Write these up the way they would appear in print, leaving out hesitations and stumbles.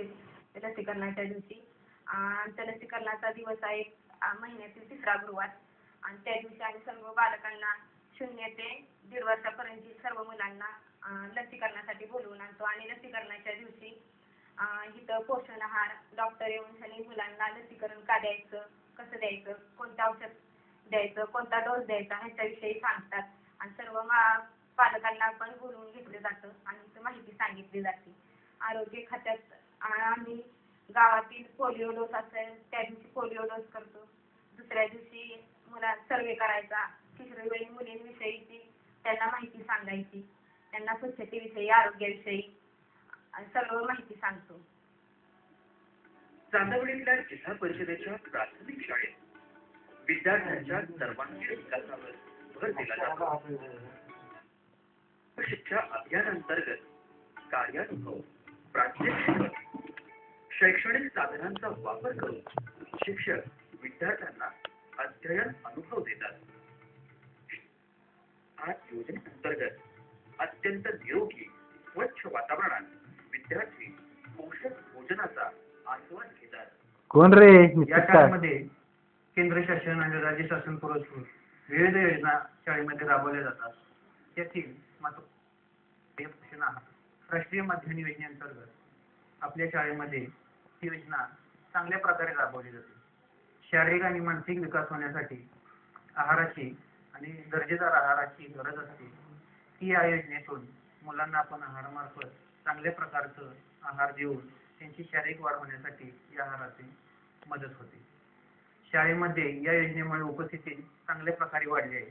लसीकरणाच्या दिवशी. आमच्या लसीकरणाचा दिवस आहे महिन्यातील तिसरा गुरुवार आणि त्या दिवशी आम्ही सर्व बालकांना 0 ते 1.5 वर्षापर्यंत सर्व मुलांना लसीकरणासाठी बोलवून आणतो आणि लसीकरणाच्या दिवशी इथं पोषण आहार डॉक्टर येऊन सगळी मुलांना लसीकरण का द्यायचं, कसं द्यायचं, कोणतं औषध द्यायचं, कोणता डोस द्यायचा ह्याच्याविषयी सांगतात आणि सर्व पालकांना पण बोलवून घेतलं जातं आणि इथं माहिती सांगितली जाते. आरोग्य खात्यात आम्ही गावातील पोलिओ डोस असेल त्या दिवशी पोलिओ डोस करतो. दुसऱ्या दिवशी सर्वे करायचा, किशोरवयीन मुलींविषयीची त्यांना माहिती सांगायची, त्यांना स्वच्छतेविषयी आरोग्याविषयी सर्व माहिती सांगतो. चांदवडीतल्या जिल्हा परिषदेच्या प्राथमिक शाळेत विद्यार्थ्यांच्या सर्वांगीण विकासावर भर दिला जातो. शिक्षा अभियानांतर्गत कार्यानुभव, प्रात्यक्षिक, शैक्षणिक साधनांचा वापर करून शिक्षक विद्यार्थ्यांना अध्ययन अनुभव देतात. आज योजनेअंतर्गत अत्यंत निरोगी स्वच्छ वातावरणात विद्यार्थी पोषक भोजनाचा आस्वाद घेतात. कोण रे? या शाळेमध्ये केंद्र शासन आणि राज्य शासन पुरस्कृत विविध योजना शाळेमध्ये राबवल्या जातात. त्यातील पोषण आहार राष्ट्रीय माध्यमिक योजनेअंतर्गत आपल्या शाळेमध्ये ही योजना चांगल्या प्रकारे राबवली जाते. शारीरिक आणि मानसिक विकास होण्यासाठी आहाराची आणि दर्जेदार आहाराची गरज असते. ती या योजनेतून मुलांना आपण आहारामार्फत चांगल्या प्रकारचं आहार देऊन त्यांची शारीरिक वाढ होण्यासाठी या आहाराची मदत होते. शाळेमध्ये या योजनेमुळे उपस्थिती चांगल्या प्रकारे वाढली आहे.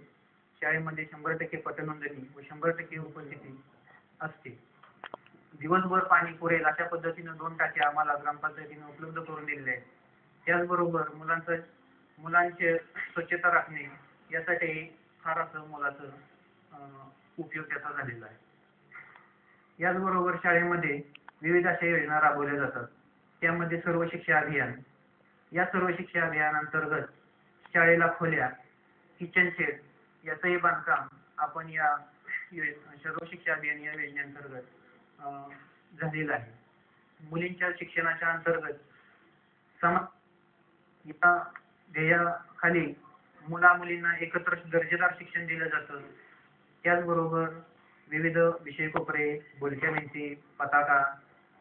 शाळेमध्ये 100% पटनोंदणी व 100% उपस्थिती असते. दिवसभर पाणी पुरेल अशा पद्धतीने 2 टाके आम्हाला ग्रामपंचायतीने उपलब्ध करून दिलेले आहेत. त्याचबरोबर मुलांचे स्वच्छता राखणे यासाठी फार असं मुलाचं उपयोग त्याचा झालेला आहे. याचबरोबर शाळेमध्ये विविध अशा योजना राबवल्या जातात. त्यामध्ये सर्व शिक्षा अभियान, या सर्व शिक्षा अभियानांतर्गत शाळेला खोल्या, किचन शेड याचंही बांधकाम आपण या सर्व शिक्षा अभियान या योजनेअंतर्गत झालेलं आहे. मुलींच्या शिक्षणाच्या अंतर्गत या ध्येयाखाली मुला-मुलींना एकत्र दर्जेदार शिक्षण दिलं जातं. त्याचबरोबर विविध विषय कोपरे, बोलक्या भिंती, पताका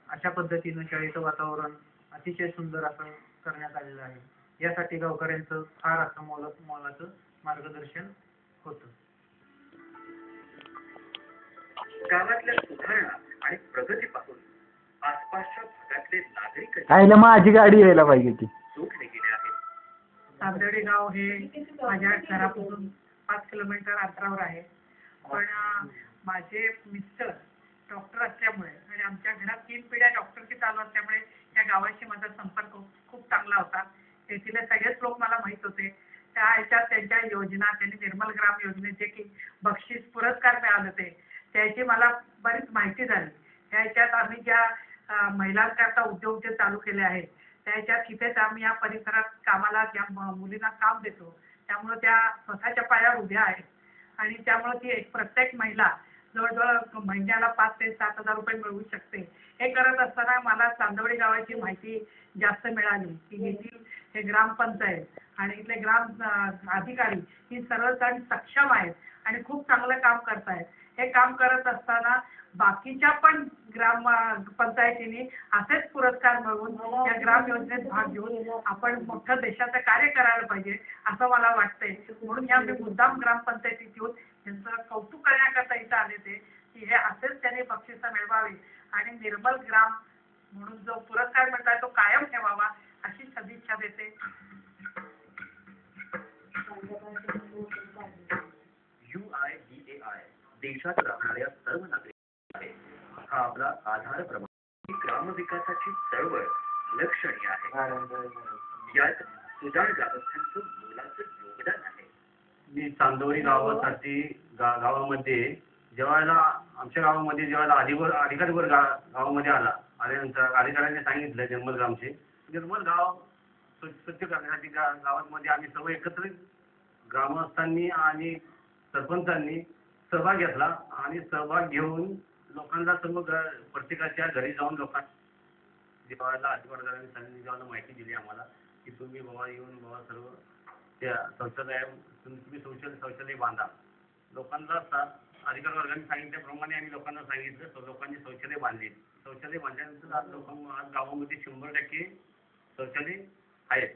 अशा पद्धतीनं शाळेचं वातावरण अतिशय सुंदर असं करण्यात आलेलं आहे. यासाठी गावकऱ्यांचं फार असं मोलाचं मार्गदर्शन होतं. गावातल्या सुधारणा आणि प्रगतीपासून आसपासच्या भागातले नागरिक आईला माझी गाडी यायला पाहिजे ती जोडले गेले आहेत. चांदवडी गाव हे माझ्या घरापासून 5 किलोमीटर अंतरावर आहे. पण माझे मिस्टर डॉक्टर असल्यामुळे आणि आमच्या घरात 3 पिढ्या डॉक्टरची चालू असल्यामुळे या गावाशी माझा संपर्क खूप चांगला होता. तेथील सगळेच लोक मला माहित होते. त्या ह्याच्यात त्यांच्या योजना, त्यांनी निर्मल ग्राम योजनेचे की बक्षीस पुरस्कार मिळाले होते त्याची मला बरीच माहिती झाली. त्या ह्याच्यात आम्ही ज्या महिलांकरता उद्योग जे चालू केले आहेत त्या ह्याच्यात इथेच आम्ही या परिसरात कामाला ज्या मुलींना काम देतो त्यामुळे त्या स्वतःच्या पायावर उभ्या आहेत आणि त्यामुळे ती प्रत्येक महिला जवळजवळ महिन्याला 5 ते 7 हजार रुपये मिळवू शकते. हे करत असताना मला चांदवडी गावाची माहिती जास्त मिळाली की येथील हे ग्रामपंचायत आणि इथले ग्राम अधिकारी ही सर्वजण सक्षम आहेत आणि खूप चांगलं काम करतायत. हे काम करत असताना बाकीच्या पण ग्राम पंचायतींनी असेच पुरस्कार मिळवून या ग्राम योजनेत भाग घेऊन आपण मोठं देशाचं कार्य करायला पाहिजे असं मला वाटतंय. म्हणून या मी मुद्दाम ग्रामपंचायतीत येऊन यांचं कौतुक करण्याकरता इथं आले ते की हे असेच त्यांनी बक्षिसं मिळवावी आणि निर्मल ग्राम म्हणून जो पुरस्कार मिळताय तो कायम ठेवावा अशी सदिच्छा देते. UIDAI देशात राहणाऱ्या सर्व नागरिकांसाठी हा आपला आधार प्रमाण ग्रामविकासाची चळवळ लक्षणीय आहे. यात सुजाण ग्रामस्थांचं मोलाचं योगदान आहे. मी चांदवडी गावामध्ये जेव्हा आमच्या गावामध्ये जेव्हा अधिकारी वर्ग गावामध्ये आल्यानंतर अधिकाऱ्यांनी सांगितलं निर्मल गाव स्वच्छ करण्यासाठी गावामध्ये आम्ही सर्व एकत्रित ग्रामस्थांनी आणि सरपंचांनी सहभाग घेतला आणि सहभाग घेऊन लोकांना सर्व प्रत्येकाच्या घरी जाऊन देवाला अधिकाऱ्यांनी सांगितलं, देवाला माहिती दिली आम्हाला की तुम्ही बाबा येऊन बाबा सर्व त्या तुम्ही शौचालय बांधा. लोकांना अधिकार वर्गाने सांगितल्याप्रमाणे आम्ही लोकांना सांगितलं, तर लोकांनी शौचालय बांधले. शौचालय बांधल्यानंतर आज आज गावामध्ये 100% शौचालय आहेत.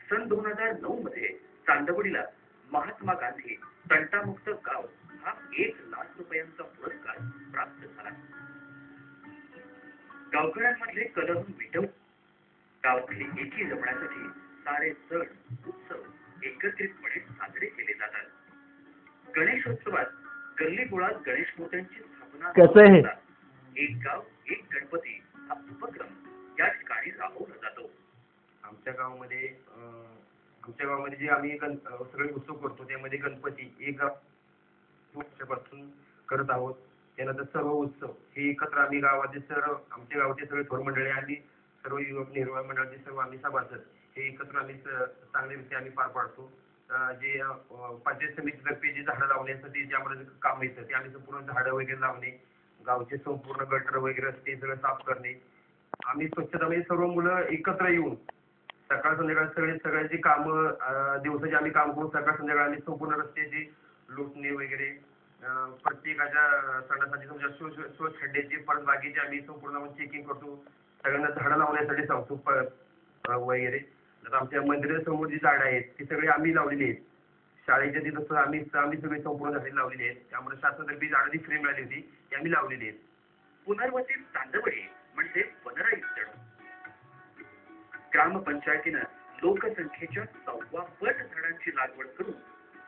सन 2009 मध्ये चांदवडीला महात्मा गांधी तंटामुक्त गाव हा 1,00,000 रुपयांचा पुरस्कार प्राप्त झाला. गावकऱ्यांमधले कलह मिटवून गावातली एकी जपण्यासाठी सारे सण उत्सव एकत्रितपणे साजरे केले जातात. गणेशोत्सवात गल्लीबोळात गणेश मूर्त्यांची स्थापना कसं आहे? एक गाव एक गणपती हा उपक्रम या ठिकाणी राबवला जातो. आमच्या गावामध्ये जे आम्ही सगळे उत्सव करतो त्यामध्ये गणपती एक वर्षापासून करत आहोत. त्यानंतर सर्व उत्सव हे एकत्र आम्ही गावाचे सर्व आमच्या गावाचे सगळे थोर मंडळी आणि सर्व युवक निर्वाह मंडळाचे सर्व आम्ही सभासद हे एकत्र आम्ही चांगल्यारीत्या आम्ही पार पाडतो. जे पंचायत समितीतर्फे जे झाडं लावण्यासाठी जे आम्हाला काम येतं ते आम्ही संपूर्ण झाडं वगैरे लावणे, गावचे संपूर्ण गटर वगैरे असते सगळं साफ करणे. आम्ही स्वच्छता म्हणजे सर्व मुलं एकत्र येऊन सकाळ संध्याकाळ सगळ्यांची कामं दिवसाची आम्ही काम करून सकाळ संध्याकाळ आम्ही संपूर्ण रस्त्याची लुटणे वगैरे प्रत्येकाच्या सणासाठी समजा स्वच्छ खड्ड्याची परत बागेची आम्ही संपूर्ण चेकिंग करतो. सगळ्यांना झाडं लावण्यासाठी सांगतो वगैरे. आता आमच्या मंदिरासमोर जी झाडं आहेत ती सगळी आम्ही लावलेली आहेत. शाळेच्या तिथं आम्ही सगळी संपूर्ण झाडे लावलेली आहेत. त्यामुळे शासनातर्फे झाडं जी फ्री मिळाली होती ती आम्ही लावलेली आहेत. पुनर्वसित चांदवडी म्हणजे पुनरायुक्त. ग्रामपंचायतीनं लोकसंख्येच्या 1.25 पट झाडांची लागवड करून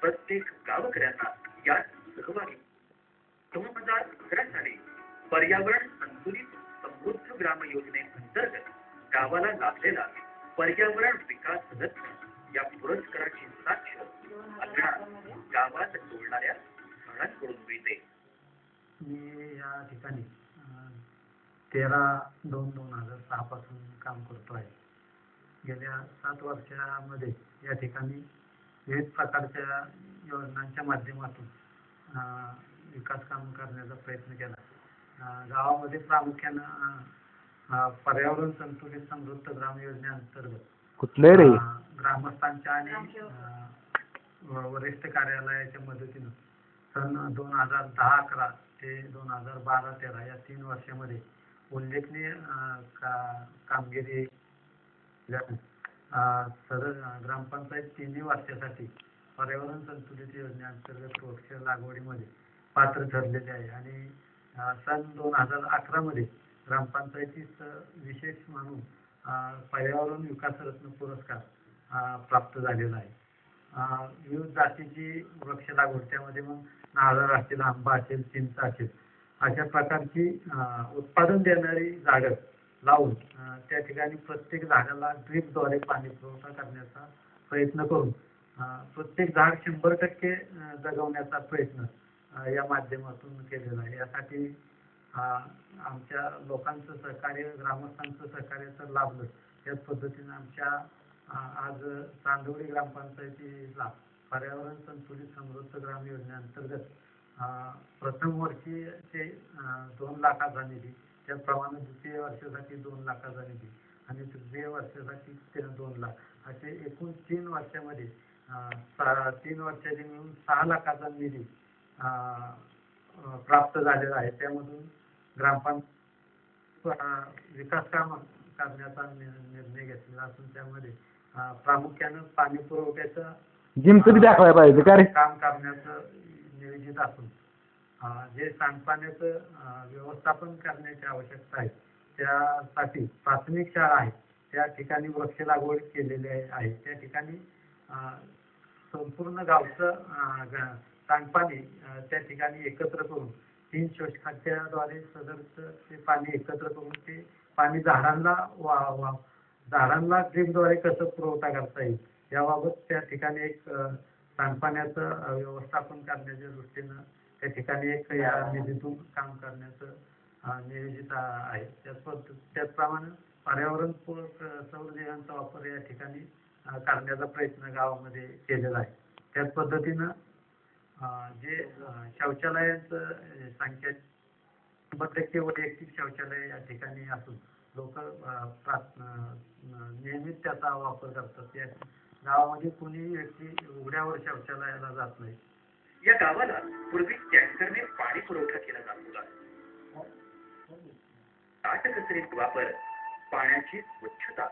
प्रत्येक गावकऱ्यांना यात सहभागी. 2011 साली पर्यावरण संतुलित समृद्ध ग्राम योजनेअंतर्गत गावाला लाभलेला पर्यावरण विकास रत्न या पुरस्काराची साक्ष अंगणात गावात डोलणाऱ्या झाडांकडून मिळते. मी या ठिकाणी 13/2/2006 पासून काम करतो आहे. गेल्या 7 वर्षामध्ये या ठिकाणी विविध प्रकारच्या योजनांच्या माध्यमातून विकास काम करण्याचा प्रयत्न केला. गावामध्ये प्रामुख्यानं पर्यावरण संतुलित समृद्ध ग्राम योजनेअंतर्गत कुठले रे? ग्रामस्थांच्या आणि वरिष्ठ कार्यालयाच्या मदतीनं सन 2010-11 ते 2012-13 या 3 वर्षामध्ये उल्लेखनीय कामगिरी सदर ग्रामपंचायत 3 वर्षासाठी पर्यावरण संतुलित योजनेअंतर्गत वृक्ष लागवडीमध्ये पात्र ठरलेले आहे. आणि सन 2011 मध्ये ग्रामपंचायतीस विशेष म्हणून पर्यावरण विकास रत्न पुरस्कार प्राप्त झालेला आहे. विविध जातीची वृक्ष लागवड त्यामध्ये मग नारळ असेल, आंबा असेल, चिंच असेल अशा प्रकारची उत्पादन देणारी झाडं लावून त्या ठिकाणी प्रत्येक झाडाला ड्रीपद्वारे पाणी पुरवठा करण्याचा प्रयत्न करून प्रत्येक झाड 100% जगवण्याचा प्रयत्न या माध्यमातून केलेला आहे. यासाठी आमच्या लोकांचं सहकार्य, ग्रामस्थांचं सहकार्य तर लाभलं. त्याच पद्धतीनं आमच्या आज चांदवडी ग्रामपंचायतीला पर्यावरण संतुलित समृद्ध ग्राम योजनेअंतर्गत प्रथम वर्षीचे 2 लाखाचा निधी, त्याप्रमाणे द्वितीय वर्षासाठी 2 लाखाचा निधी आणि तृतीय वर्षासाठी 2 लाख असे एकूण 3 वर्षामध्ये 3 वर्षाचे मिळून 6 लाखाचा निधी प्राप्त झालेला आहे. त्यामधून ग्रामपंचायत विकास काम करण्याचा निर्णय घेतलेला असून त्यामध्ये प्रामुख्यानं पाणी पुरवठ्याचं जिमचं बी दाखवायला पाहिजे का रे? काम करण्याचं नियोजित असून जे सांडपाण्याचं व्यवस्थापन करण्याची आवश्यकता आहे त्यासाठी प्राथमिक शाळा आहे त्या ठिकाणी वृक्ष लागवड केलेली आहे. त्या ठिकाणी संपूर्ण गावचं सांडपाणी त्या ठिकाणी एकत्र करून 3 शोषखड्ड्याद्वारे सदरचं ते पाणी एकत्र करून ते पाणी झाडांना ड्रीपद्वारे कसं पुरवठा करता येईल याबाबत त्या ठिकाणी एक सांडपाण्याचं व्यवस्थापन करण्याच्या दृष्टीनं त्या ठिकाणी एक या निधीतून काम करण्याचं नियोजित आहे. त्याचप्रमाणे पर्यावरणपूरक सौर दिव्यांचा वापर या ठिकाणी करण्याचा प्रयत्न गावामध्ये केलेला आहे. त्याच पद्धतीनं जे शौचालयाचं संख्या 100% वैयक्तिक शौचालय या ठिकाणी असून लोक नियमित त्याचा वापर करतात. या गावामध्ये कोणी व्यक्ती उघड्यावर शौचालयाला जात नाही. या गावाला पूर्वी टँकरने पाणी पुरवठा केला जात होता. काटकसरीत वापर, पाण्याची स्वच्छता,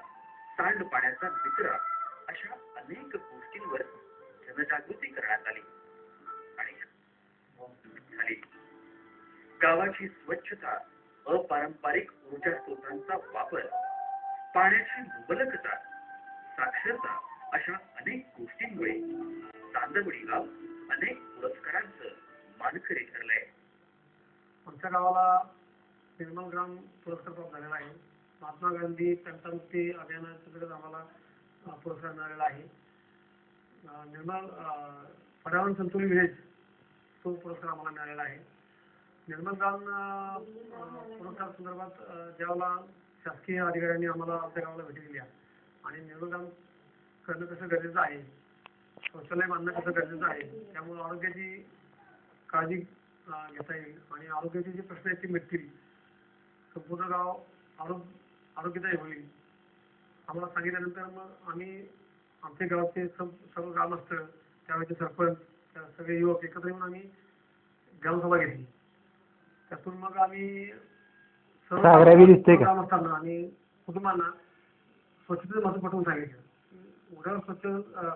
सांडपाण्याचा निचरा अशा अनेक गोष्टींवर जनजागृती करण्यात आली आणि झाली. गावाची स्वच्छता, अपारंपरिक ऊर्जा स्रोतांचा वापर, पाण्याची मुबलकता, साक्षरता अशा अनेक गोष्टींमुळे चांदवडी गाव अनेक पुरस्कारांचं मानकरी ठरलंय. आमच्या गावाला निर्मल ग्राम पुरस्कार प्राप्त झालेला आहे. महात्मा गांधी टंचामुक्ती अभियानांतर्गत आम्हाला पुरस्कार मिळालेला आहे. निर्मल पर्यावरण संतुलित विलेज तो पुरस्कार आम्हाला मिळालेला आहे. निर्मल ग्राम पुरस्कार संदर्भात ज्यावेळेला शासकीय अधिकाऱ्यांनी आम्हाला आमच्या गावाला भेटी दिल्या आणि निर्मल ग्राम करणं कसं गरजेचं आहे, शौचालय बांधणं कसं गरजेचं आहे, त्यामुळे आरोग्याची काळजी घेता येईल आणि आरोग्याचे जे प्रश्न आहेत ते मिटतील, संपूर्ण गाव आरोग्यदायी होईल आम्हाला सांगितल्यानंतर मग आम्ही आमच्या गावाचे सर्व ग्रामस्थ, त्यावेळेचे सरपंच, सगळे युवक एकत्र येऊन आम्ही ग्रामसभा घेतली. त्यातून मग आम्ही सर्व ग्रामस्थांना आणि कुटुंबांना स्वच्छतेचं महत्त्व पटवून सांगितलं. उघड्यावर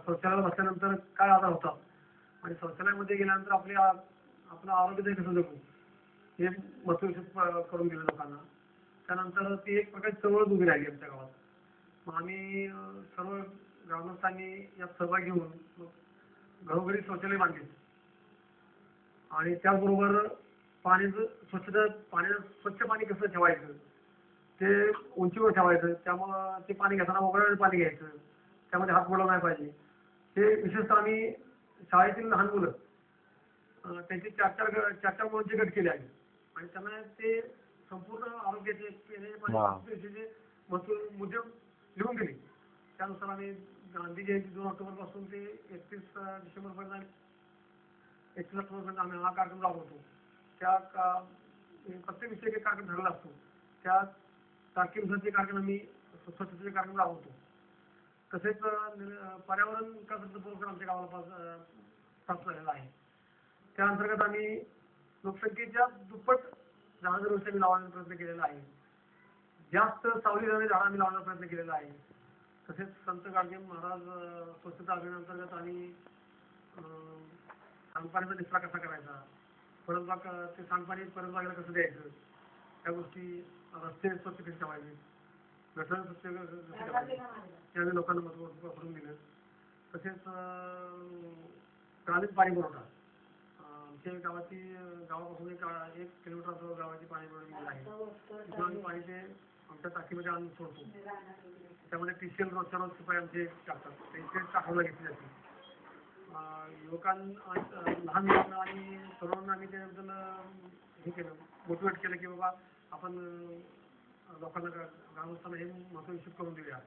शौचालयाला बसल्यानंतर काय आजार होतात आणि शौचालयामध्ये गेल्यानंतर आपलं आरोग्य कसं जगू हे महत्त्व करून दिलं लोकांना. त्यानंतर ती एक प्रकारची चळवळ उभी राहिली आमच्या गावात. मग आम्ही सर्व ग्रामस्थांनी यात सहभाग घेऊन घरोघरी शौचालय बांधले आणि त्याचबरोबर पाण्याचं स्वच्छ पाणी कसं ठेवायचं, ते उंचीवर ठेवायचं, त्यामुळं ते पाणी घेताना उघड्यावर पाणी घ्यायचं, त्यामध्ये हात बुडवला नाही पाहिजे. ते विशेषतः आम्ही शाळेतील लहान मुलं त्यांचे चार मुलांचे गट केले आहे आणि त्यांना ते संपूर्ण आरोग्याचे मुद्दे लिहून दिले. त्यानुसार आम्ही गांधी जयंती 2 ऑक्टोबरपासून ते 31 डिसेंबरपर्यंत 31 ऑक्टोबरपर्यंत आम्ही हा कार्यक्रम राबवतो. त्या प्रत्येक विषयी एक कार्यक्रम ठरलेला असतो. त्या तारखेनुसारचे कार्यक्रम आम्ही स्वच्छतेचे कार्यक्रम राबवतो. तसेच पर्यावरण विकासाचा प्रोग्राम आमच्या गावाला प्राप्त झालेला आहे. त्या अंतर्गत आम्ही लोकसंख्येच्या दुप्पट झाडांचे वृक्ष लावण्याचा प्रयत्न केलेला आहे. जास्त सावली झाडे आम्ही लावण्याचा प्रयत्न केलेला आहे. तसेच संत गाडगे महाराज स्वच्छता अभियानांतर्गत आम्ही सांडपाण्याचा निचरा कसा करायचा, परसबाग ते सांडपाणी परसबागेला कसं द्यायचं, त्या गोष्टी, रस्ते स्वच्छ कसे ठेवायचे, गटर स्वच्छ कसे ठेवायचे त्यावेळी लोकांना महत्त्व पटवून दिलं. तसेच ग्रामीण पाणी पुरवठा आमच्या गावापासून 1 किलोमीटर गावाची पाणी पुरवठा आहे. तिथून आम्ही पाणी ते आमच्या टाकीमध्ये आणून सोडतो. त्यामध्ये TCL रोजच्या रोज रुपये आमचे टाकतात, त्यांचे टाकायला घेतली जाते. लहान मुलांना आणि तरुणांना आम्ही त्याबद्दल हे केलं, मोटिवेट केलं की बाबा आपण लोकांना ग्रामस्थांना हे महत्त्व निश्चित करून देऊया.